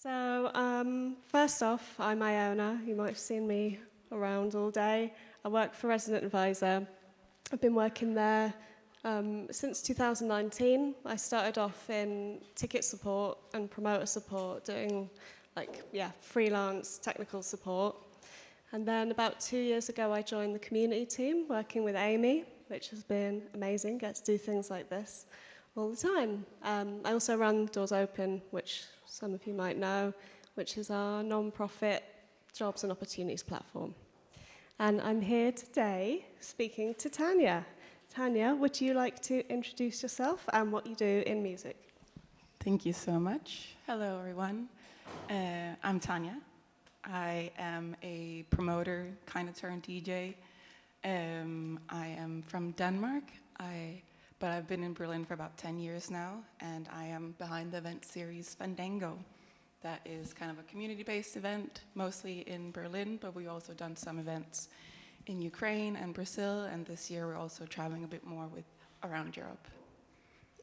First off, I'm Iona. You might have seen me around all day. I work for Resident Advisor. I've been working there since 2019. I started off in ticket support and promoter support, doing freelance technical support. And then about 2 years ago, I joined the community team, working with Amy, which has been amazing. Get to do things like this all the time. I also run Doors Open, which some of you might know, which is our non-profit jobs and opportunities platform. And I'm here today speaking to Tania. Tania, would you like to introduce yourself and what you do in music? Thank you so much. Hello, everyone. I'm Tania. I am a promoter, kind of turned DJ. I am from Denmark, but I've been in Berlin for about 10 years now, and I am behind the event series Fandango. That is kind of a community-based event, mostly in Berlin, but we've also done some events in Ukraine and Brazil, and this year we're also traveling a bit more around Europe.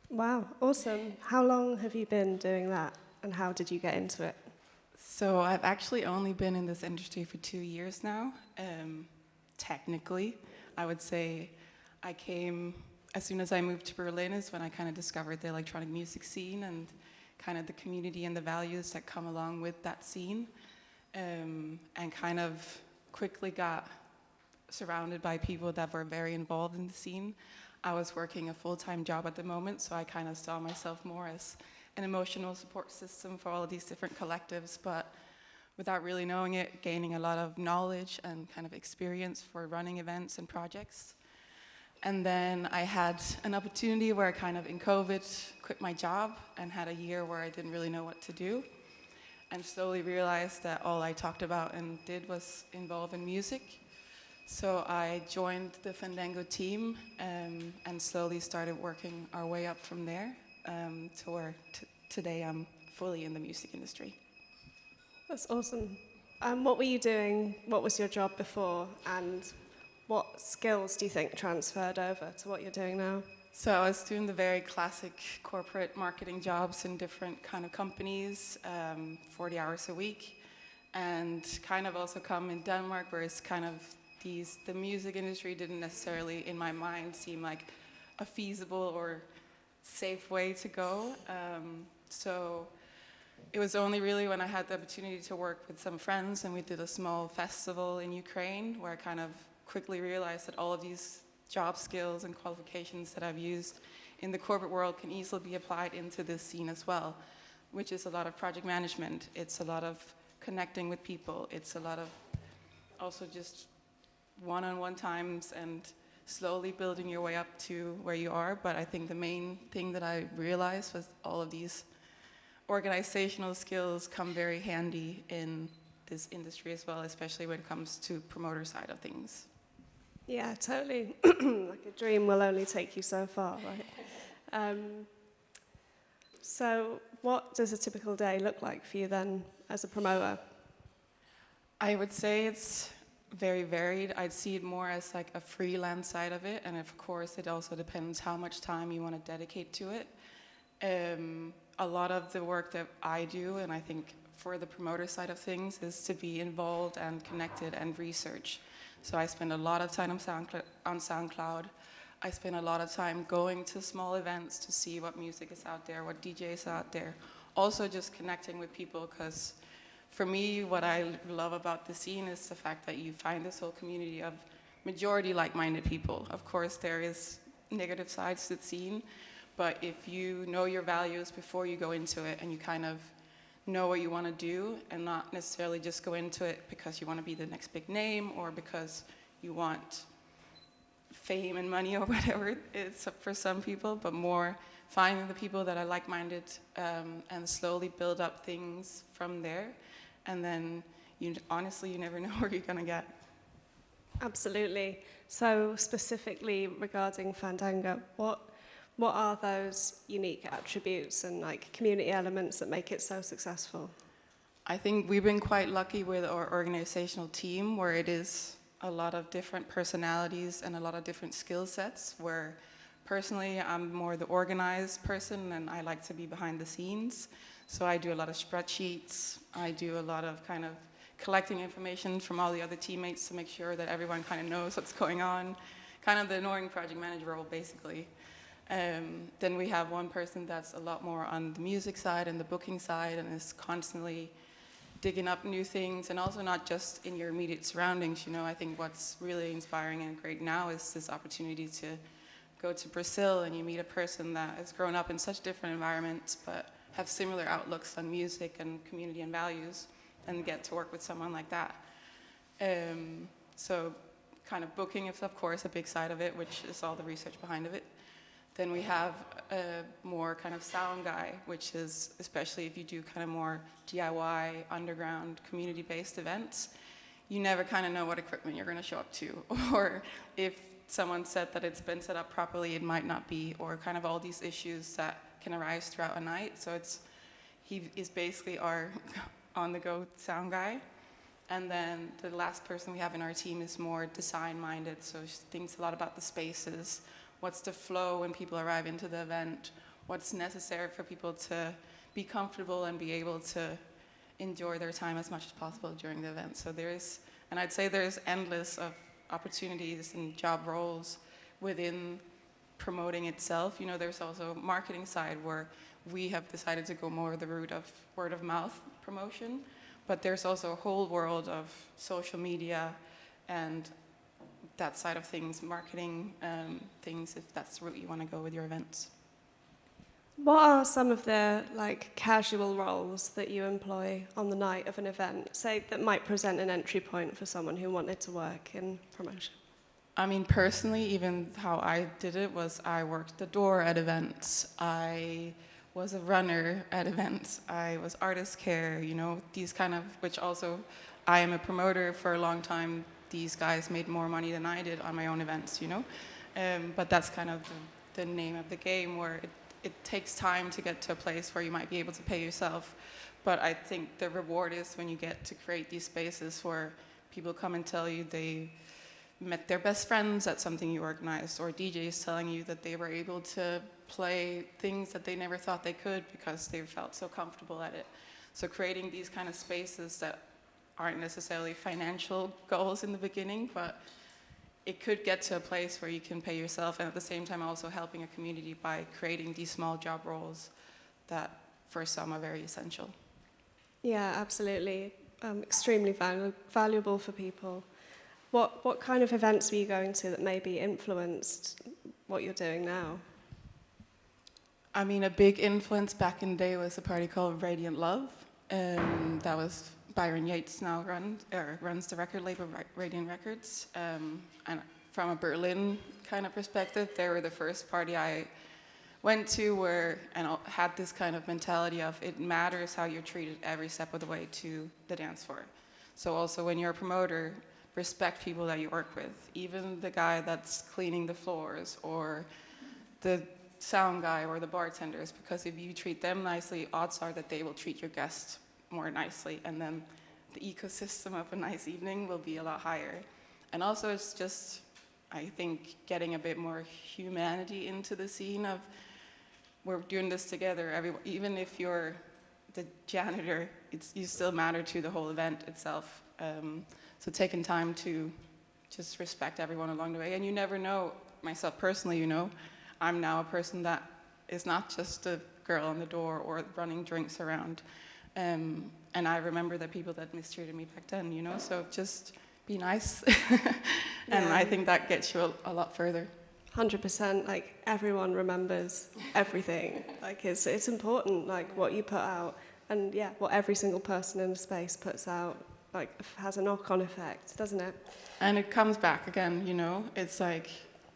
Wow, awesome. How long have you been doing that, and how did you get into it? So I've actually only been in this industry for 2 years now. Technically, I would say I came, as soon as I moved to Berlin is when I kind of discovered the electronic music scene and kind of the community and the values that come along with that scene, and kind of quickly got surrounded by people that were very involved in the scene. I was working a full-time job at the moment, so I kind of saw myself more as an emotional support system for all of these different collectives, but without really knowing it, gaining a lot of knowledge and kind of experience for running events and projects. And then I had an opportunity where I kind of in COVID quit my job and had a year where I didn't really know what to do, and slowly realized that all I talked about and did was involve in music. So I joined the Fandango team and slowly started working our way up from there to where today I'm fully in the music industry. That's awesome. What were you doing? What was your job before? And what skills do you think transferred over to what you're doing now? So I was doing the very classic corporate marketing jobs in different kind of companies, 40 hours a week, and kind of also come in Denmark, where it's kind of the music industry didn't necessarily, in my mind, seem like a feasible or safe way to go. So it was only really when I had the opportunity to work with some friends and we did a small festival in Ukraine where I kind of quickly realized that all of these job skills and qualifications that I've used in the corporate world can easily be applied into this scene as well, which is a lot of project management. It's a lot of connecting with people. It's a lot of also just one-on-one times and slowly building your way up to where you are. But I think the main thing that I realized was all of these organizational skills come very handy in this industry as well, especially when it comes to promoter side of things. Yeah, totally. Like a dream will only take you so far, right? So what does a typical day look like for you then as a promoter? I would say it's very varied. I'd see it more as like a freelance side of it, and of course it also depends how much time you want to dedicate to it. A lot of the work that I do, and I think for the promoter side of things, is to be involved and connected and research. So I spend a lot of time on SoundCloud. I spend a lot of time going to small events to see what music is out there, what DJs are out there. Also just connecting with people, because for me, what I love about the scene is the fact that you find this whole community of majority like-minded people. Of course, there is negative sides to the scene, but if you know your values before you go into it and you kind of know what you want to do and not necessarily just go into it because you want to be the next big name or because you want fame and money or whatever it's for some people, but more finding the people that are like-minded and slowly build up things from there. And then honestly, you never know where you're going to get. Absolutely. So specifically regarding Fandango, what are those unique attributes and like community elements that make it so successful? I think we've been quite lucky with our organizational team, where it is a lot of different personalities and a lot of different skill sets, where Personally, I'm more the organized person, and I like to be behind the scenes. So I do a lot of spreadsheets. I do a lot of kind of collecting information from all the other teammates to make sure that everyone kind of knows what's going on. Kind of the annoying project manager role, basically. Then we have one person that's a lot more on the music side and the booking side, and is constantly digging up new things, and also not just in your immediate surroundings. You know, I think what's really inspiring and great now is this opportunity to go to Brazil and you meet a person that has grown up in such different environments but have similar outlooks on music and community and values, and get to work with someone like that. So kind of booking is of course a big side of it, which is all the research behind of it. Then we have a more kind of sound guy, which is especially if you do kind of more DIY, underground, community-based events, you never kind of know what equipment you're going to show up to, or if someone said that it's been set up properly, it might not be, or kind of all these issues that can arise throughout a night. So he is basically our on-the-go sound guy. And then the last person we have in our team is more design-minded, so she thinks a lot about the spaces. What's the flow when people arrive into the event? What's necessary for people to be comfortable and be able to enjoy their time as much as possible during the event? So and I'd say there's endless of opportunities and job roles within promoting itself. You know, there's also a marketing side where we have decided to go more the route of word of mouth promotion, but there's also a whole world of social media and that side of things, marketing things, if that's the route you want to go with your events. What are some of the casual roles that you employ on the night of an event, say, that might present an entry point for someone who wanted to work in promotion? I mean, personally, even how I did it was I worked the door at events. I was a runner at events. I was artist care, you know, these kind of, which also I am a promoter for a long time. These guys made more money than I did on my own events, you know. But that's kind of the name of the game, where it takes time to get to a place where you might be able to pay yourself. But I think the reward is when you get to create these spaces where people come and tell you they met their best friends at something you organized, or DJs telling you that they were able to play things that they never thought they could because they felt so comfortable at it. So creating these kind of spaces that aren't necessarily financial goals in the beginning, but it could get to a place where you can pay yourself, and at the same time also helping a community by creating these small job roles that for some are very essential. Yeah, absolutely. Extremely valuable for people. What kind of events were you going to that maybe influenced what you're doing now? I mean, a big influence back in the day was a party called Radiant Love. That was Byron Yates now runs the record label Radiant Records. And from a Berlin kind of perspective, they were the first party I went to and had this kind of mentality of it matters how you're treated every step of the way to the dance floor. So also when you're a promoter, respect people that you work with, even the guy that's cleaning the floors or the sound guy or the bartenders, because if you treat them nicely, odds are that they will treat your guests more nicely, and then the ecosystem of a nice evening will be a lot higher. And also it's just, I think, getting a bit more humanity into the scene of we're doing this together. Even if you're the janitor, you still matter to the whole event itself. So taking time to just respect everyone along the way. And you never know, myself personally, you know, I'm now a person that is not just a girl on the door or running drinks around. And I remember the people that mistreated me back then, you know, so just be nice. And I think that gets you a lot further. 100%, like everyone remembers everything. Like it's important, like what you put out, and yeah, what every single person in the space puts out, like has a knock-on effect, doesn't it? And it comes back again, you know. It's like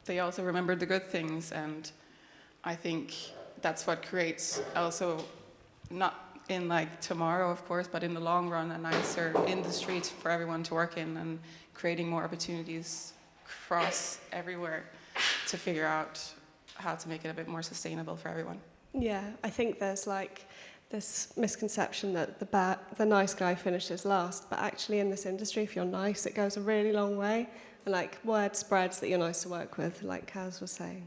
they also remember the good things, and I think that's what creates also, not in like tomorrow, of course, but in the long run, a nicer industry for everyone to work in, and creating more opportunities across everywhere to figure out how to make it a bit more sustainable for everyone. Yeah, I think there's like this misconception that the nice guy finishes last, but actually in this industry, if you're nice, it goes a really long way, and like word spreads that you're nice to work with, like Kaz was saying.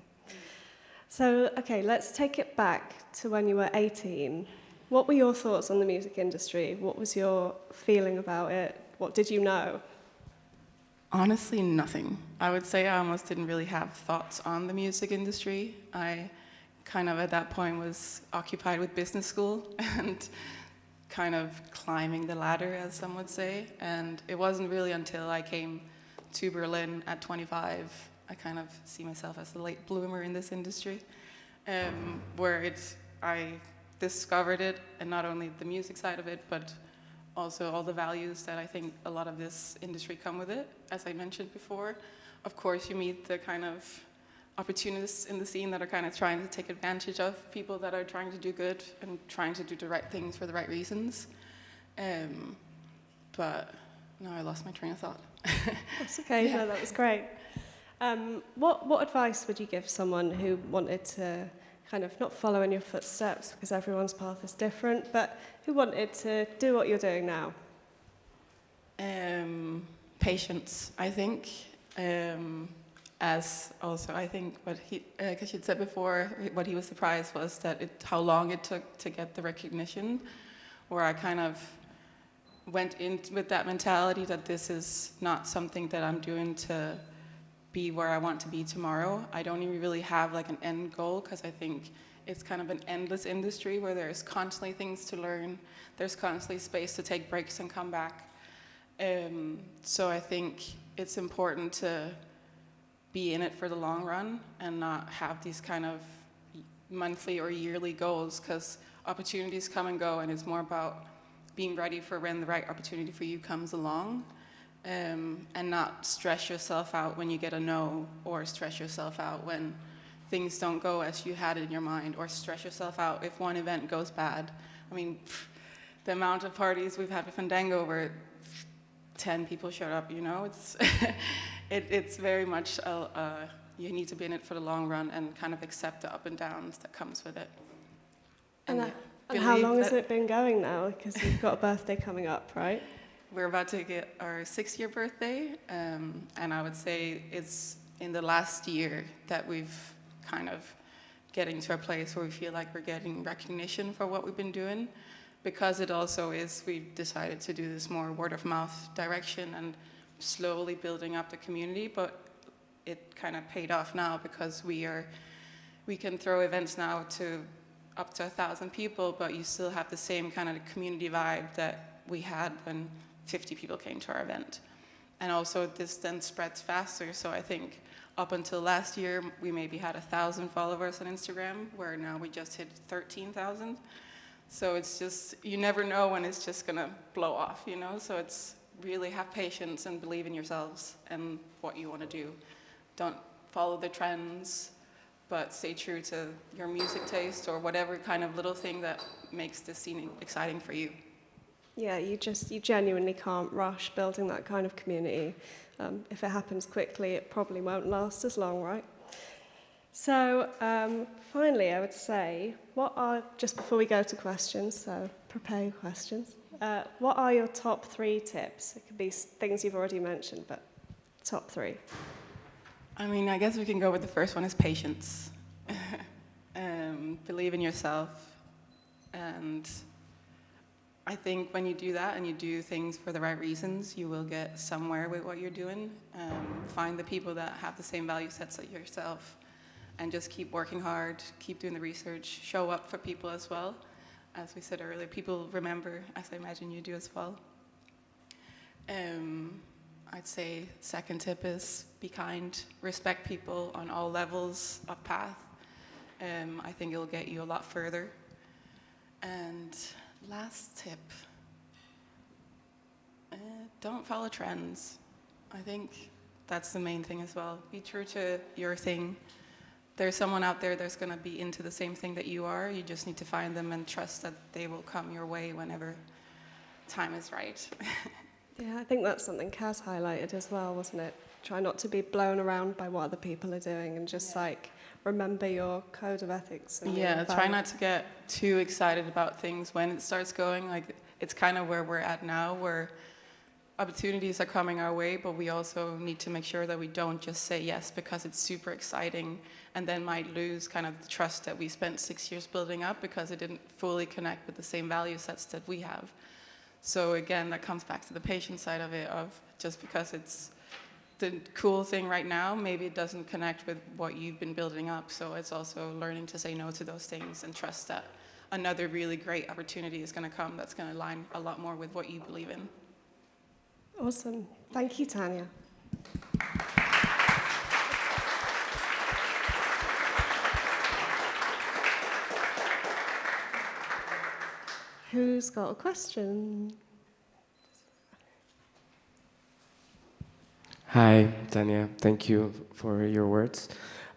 So, okay, let's take it back to when you were 18. What were your thoughts on the music industry? What was your feeling about it? What did you know? Honestly, nothing. I would say I almost didn't really have thoughts on the music industry. I kind of at that point was occupied with business school and kind of climbing the ladder, as some would say. And it wasn't really until I came to Berlin at 25, I kind of see myself as a late bloomer in this industry, where I discovered it, and not only the music side of it, but also all the values that I think a lot of this industry come with it. As I mentioned before, of course you meet the kind of opportunists in the scene that are kind of trying to take advantage of people that are trying to do good and trying to do the right things for the right reasons. But now I lost my train of thought. That's okay, Yeah. no, that was great. What advice would you give someone who wanted to kind of not follow in your footsteps, because everyone's path is different, but who wanted to do what you're doing now? Patience, I think. As also, I think what Kashid said before, what he was surprised was that how long it took to get the recognition, where I kind of went in with that mentality that this is not something that I'm doing to be where I want to be tomorrow. I don't even really have like an end goal, because I think it's kind of an endless industry where there's constantly things to learn. There's constantly space to take breaks and come back. So I think it's important to be in it for the long run and not have these kind of monthly or yearly goals, because opportunities come and go, and it's more about being ready for when the right opportunity for you comes along. And not stress yourself out when you get a no, or stress yourself out when things don't go as you had in your mind, or stress yourself out if one event goes bad. I mean, the amount of parties we've had with Fandango where 10 people showed up, you know, it's very much, you need to be in it for the long run and kind of accept the up and downs that comes with it. And how long has it been going now? Because you've got a birthday coming up, right? We're about to get our 6-year birthday, and I would say it's in the last year that we've kind of getting to a place where we feel like we're getting recognition for what we've been doing, because it also is, we've decided to do this more word of mouth direction and slowly building up the community, but it kind of paid off now, because we can throw events now to up to 1,000 people, but you still have the same kind of community vibe that we had when 50 people came to our event. And also this then spreads faster. So I think up until last year, we maybe had 1,000 followers on Instagram, where now we just hit 13,000. So it's just, you never know when it's just gonna blow off, you know? So it's really have patience and believe in yourselves and what you wanna do. Don't follow the trends, but stay true to your music taste or whatever kind of little thing that makes this scene exciting for you. Yeah, you genuinely can't rush building that kind of community. If it happens quickly, it probably won't last as long, right? So finally, I would say, just before we go to questions, so prepare your questions, what are your top 3 tips? It could be things you've already mentioned, but top 3. I mean, I guess we can go with the first one, is patience. Believe in yourself. And I think when you do that and you do things for the right reasons, you will get somewhere with what you're doing. Find the people that have the same value sets as yourself, and just keep working hard, keep doing the research, show up for people as well. As we said earlier, people remember, as I imagine you do as well. I'd say second tip is be kind, respect people on all levels of path. I think it'll get you a lot further. And last tip, don't follow trends. I think that's the main thing as well. Be true to your thing. There's someone out there that's gonna be into the same thing that you are. You just need to find them and trust that they will come your way whenever time is right. Yeah, I think that's something Kaz highlighted as well, wasn't it? Try not to be blown around by what other people are doing, and just remember your code of ethics. And try not to get too excited about things when it starts going. Like, it's kind of where we're at now, where opportunities are coming our way, but we also need to make sure that we don't just say yes because it's super exciting and then might lose kind of the trust that we spent 6 years building up because it didn't fully connect with the same value sets that we have. So again, that comes back to the patient side of it, of just because it's the cool thing right now, maybe it doesn't connect with what you've been building up. So it's also learning to say no to those things and trust that another really great opportunity is going to come that's going to align a lot more with what you believe in. Awesome. Thank you, Tania. Who's got a question? Hi, Tania. Thank you for your words.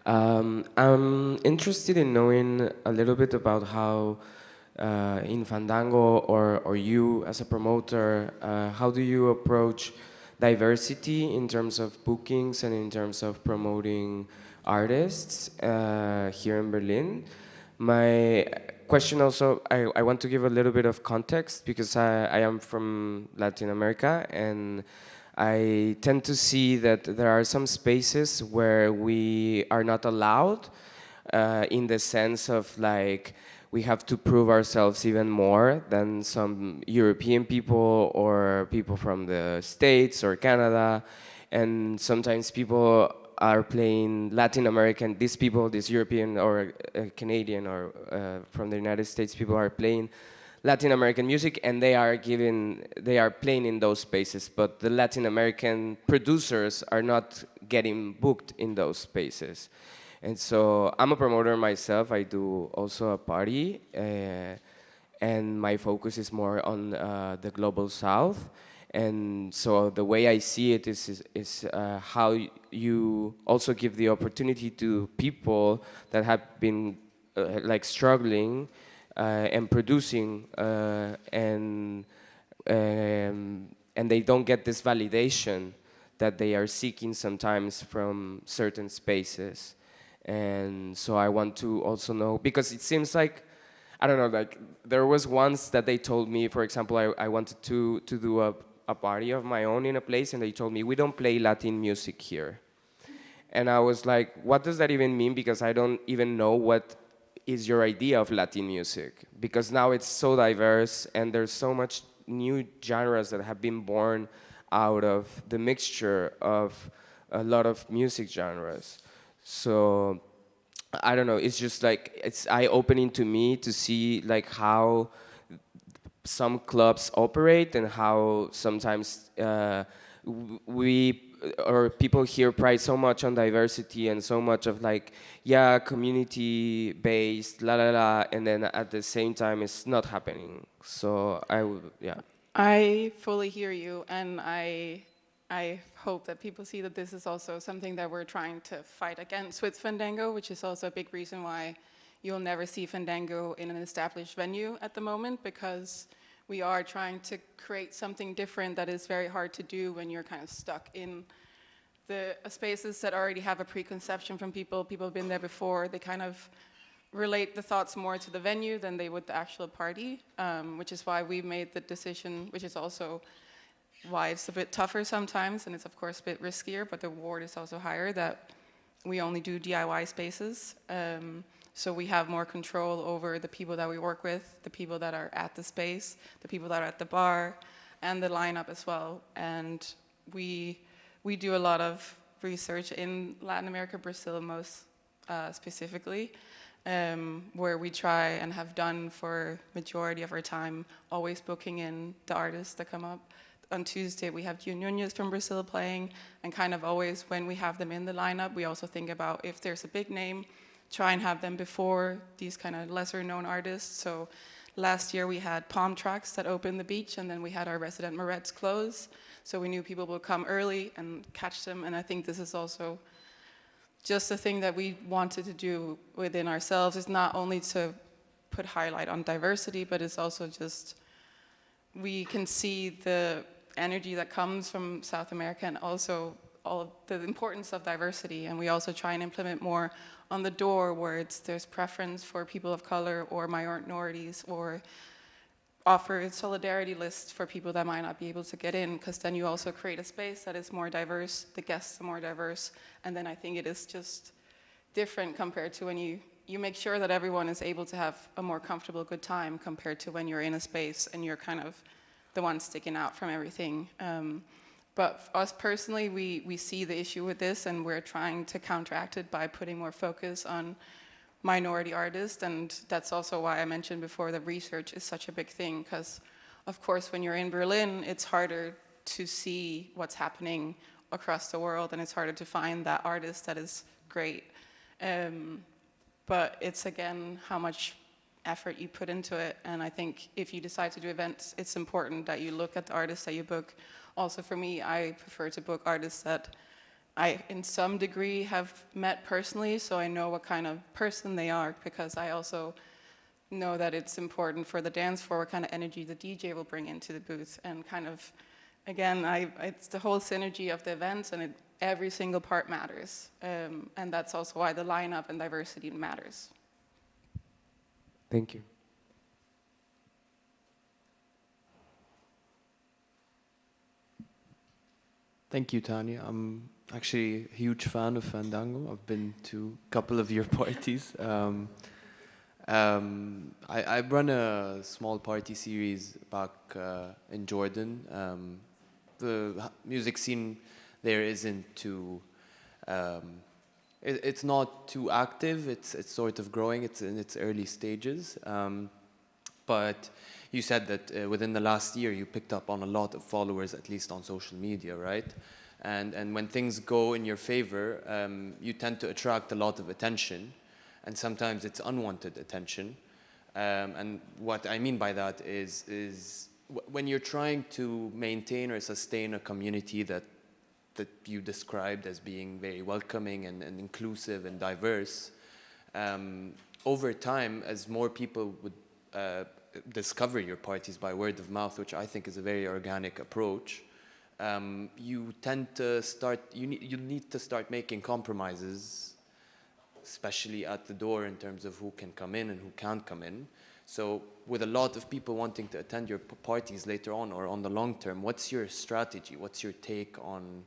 I'm interested in knowing a little bit about how in Fandango or you as a promoter, how do you approach diversity in terms of bookings and in terms of promoting artists here in Berlin? My question also, I want to give a little bit of context because I am from Latin America, and I tend to see that there are some spaces where we are not allowed in the sense of like we have to prove ourselves even more than some European people or people from the States or Canada. And sometimes people are playing Latin American, these European or Canadian or from the United States, people are playing Latin American music and they are playing in those spaces, but the Latin American producers are not getting booked in those spaces. And so I'm a promoter myself. I do also a party, and my focus is more on the global south. And so the way I see it is how you also give the opportunity to people that have been like struggling and producing, and they don't get this validation that they are seeking sometimes from certain spaces. And so I want to also know, because it seems like, I don't know, like there was once that they told me, for example, I wanted to do a party of my own in a place, and they told me, we don't play Latin music here. And I was like, what does that even mean? Because I don't even know what is your idea of Latin music, because now it's so diverse and there's so much new genres that have been born out of the mixture of a lot of music genres. So I don't know, it's just like, it's eye-opening to me to see like how some clubs operate and how sometimes we or people here pride so much on diversity and so much of like, yeah, community based, la la la, and then at the same time it's not happening. So I fully hear you, and I hope that people see that this is also something that we're trying to fight against with Fandango, which is also a big reason why you'll never see Fandango in an established venue at the moment, because we are trying to create something different that is very hard to do when you're kind of stuck in the spaces that already have a preconception from people. People have been there before. They kind of relate the thoughts more to the venue than they would the actual party, which is why we made the decision, which is also why it's a bit tougher sometimes, and it's of course a bit riskier, but the reward is also higher, that we only do DIY spaces. So we have more control over the people that we work with, the people that are at the space, the people that are at the bar, and the lineup as well. And we do a lot of research in Latin America, Brazil most specifically, where we try and have done for majority of our time, always booking in the artists that come up. On Tuesday, we have Gio Nunes from Brazil playing, and kind of always when we have them in the lineup, we also think about if there's a big name, try and have them before these kind of lesser known artists. So last year we had Palm Tracks that opened the beach, and then we had our resident Moretz close. So we knew people would come early and catch them, and I think this is also just a thing that we wanted to do within ourselves. It's not only to put highlight on diversity, but it's also just, we can see the energy that comes from South America and also all of the importance of diversity. And we also try and implement more on the door where there's preference for people of color or minorities or offer a solidarity list for people that might not be able to get in, because then you also create a space that is more diverse, the guests are more diverse, and then I think it is just different compared to when you make sure that everyone is able to have a more comfortable, good time compared to when you're in a space and you're kind of the one sticking out from everything. But for us personally, we see the issue with this, and we're trying to counteract it by putting more focus on minority artists, and that's also why I mentioned before that research is such a big thing, because of course when you're in Berlin it's harder to see what's happening across the world, and it's harder to find that artist that is great. But it's again how much effort you put into it, and I think if you decide to do events, it's important that you look at the artists that you book. Also for me, I prefer to book artists that I, in some degree, have met personally, so I know what kind of person they are, because I also know that it's important for the dance floor what kind of energy the DJ will bring into the booth, and kind of, again, it's the whole synergy of the events, and every single part matters, and that's also why the lineup and diversity matters. Thank you. Thank you, Tania. I'm actually a huge fan of Fandango. I've been to a couple of your parties. I run a small party series back in Jordan. The music scene there isn't too... it's not too active. It's sort of growing. It's in its early stages. But you said that within the last year you picked up on a lot of followers, at least on social media, right? And when things go in your favor, you tend to attract a lot of attention, and sometimes it's unwanted attention. And what I mean by that is when you're trying to maintain or sustain a community that you described as being very welcoming and inclusive and diverse, over time, as more people would discover your parties by word of mouth, which I think is a very organic approach, you tend to start, you need to start making compromises, especially at the door in terms of who can come in and who can't come in. So with a lot of people wanting to attend your parties later on or on the long term, what's your strategy? What's your take on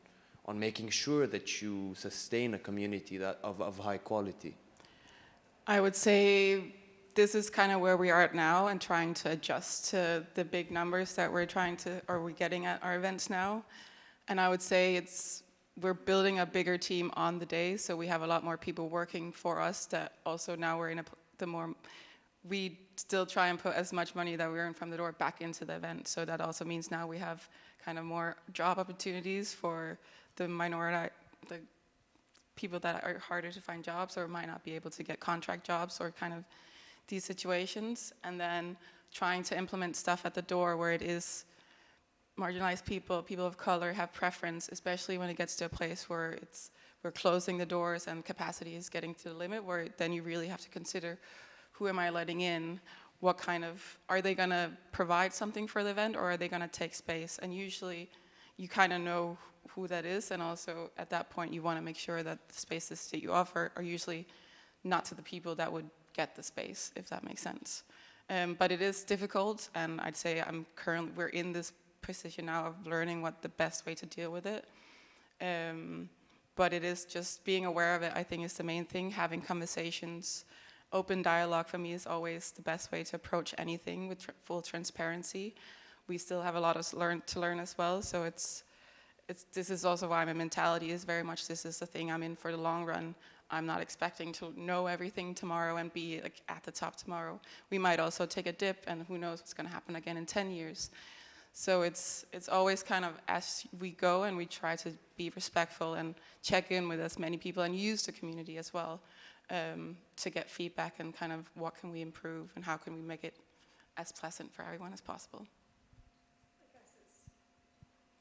making sure that you sustain a community that of high quality? I would say this is kind of where we are at now, and trying to adjust to the big numbers that we're getting at our events now. And I would say we're building a bigger team on the day, so we have a lot more people working for us that also now we're in we still try and put as much money that we earn from the door back into the event. So that also means now we have kind of more job opportunities for the people that are harder to find jobs or might not be able to get contract jobs or kind of these situations, and then trying to implement stuff at the door where it is marginalized people of color have preference, especially when it gets to a place where we're closing the doors and capacity is getting to the limit, where then you really have to consider, who am I letting in? What kind of, are they gonna provide something for the event, or are they gonna take space? And usually you kind of know who that is, and also at that point you wanna make sure that the spaces that you offer are usually not to the people that would get the space, if that makes sense. But it is difficult, and I'd say we're in this position now of learning what the best way to deal with it. But it is just being aware of it, I think, is the main thing. Having conversations, open dialogue for me is always the best way to approach anything with full transparency. We still have a lot to learn as well, so this is also why my mentality is very much, this is the thing I'm in for the long run. I'm not expecting to know everything tomorrow and be like at the top tomorrow. We might also take a dip, and who knows what's going to happen again in 10 years. So it's always kind of as we go, and we try to be respectful and check in with as many people and use the community as well to get feedback and kind of what can we improve and how can we make it as pleasant for everyone as possible.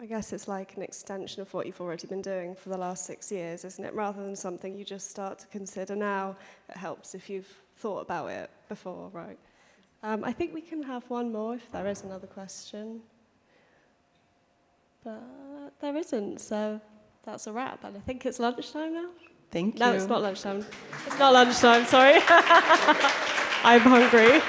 I guess it's like an extension of what you've already been doing for the last 6 years, isn't it? Rather than something you just start to consider now, it helps if you've thought about it before, right? I think we can have one more if there is another question. But there isn't, so that's a wrap. And I think it's lunchtime now. Thank you. No, it's not lunchtime. It's not lunchtime, sorry. I'm hungry.